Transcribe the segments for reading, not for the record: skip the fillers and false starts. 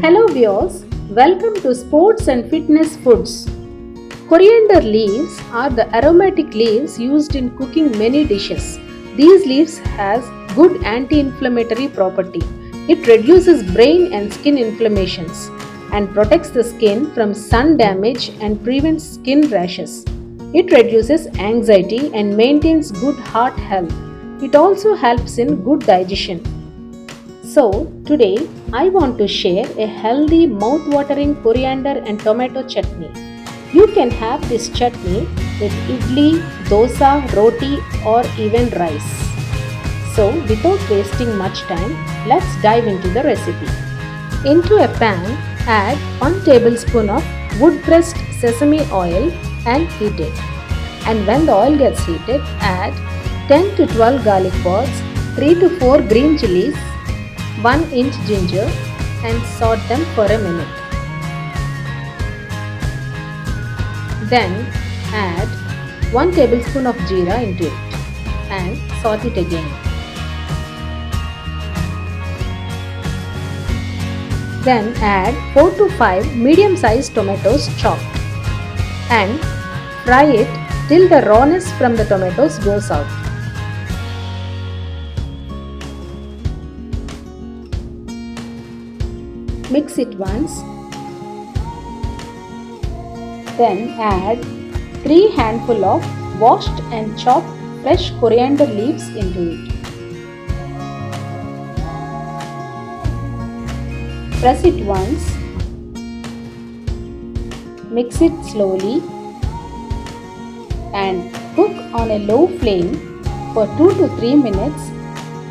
Hello viewers, welcome to Sports and Fitness Foods. Coriander leaves are the aromatic leaves used in cooking many dishes. These leaves has good anti-inflammatory property. It reduces brain and skin inflammations and protects the skin from sun damage and prevents skin rashes. It reduces anxiety and maintains good heart health. It also helps in good digestion. So, today I want to share a healthy mouth-watering coriander and tomato chutney. You can have this chutney with idli, dosa, roti or even rice. So, without wasting much time, let's dive into the recipe. Into a pan, add 1 tablespoon of wood-pressed sesame oil and heat it. And when the oil gets heated, add 10 to 12 garlic pods, 3 to 4 green chilies, 1 inch ginger and saute them for a minute. Then add 1 tablespoon of jeera into it and saute it again. Then add 4 to 5 medium sized tomatoes chopped and fry it till the rawness from the tomatoes goes out. Mix it once. Then add 3 handful of washed and chopped fresh coriander leaves into it. Press it once. Mix it slowly and cook on a low flame for 2 to 3 minutes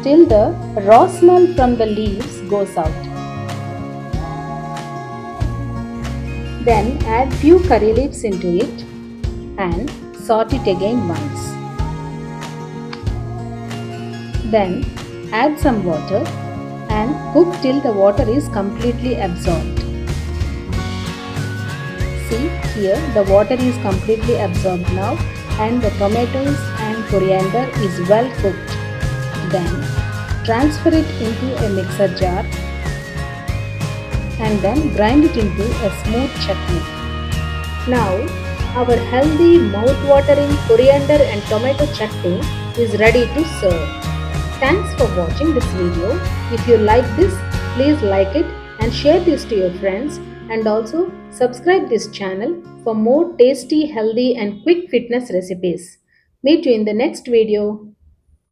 till the raw smell from the leaves goes out. Then add few curry leaves into it and saute it again once. Then add some water and cook till the water is completely absorbed. See here the water is completely absorbed now and the tomatoes and coriander is well cooked. Then transfer it into a mixer jar and then grind it into a smooth chutney. Now, our healthy mouth-watering coriander and tomato chutney is ready to serve. Thanks for watching this video. If you like this, please like it and share this to your friends and also subscribe this channel for more tasty, healthy and quick fitness recipes. Meet you in the next video.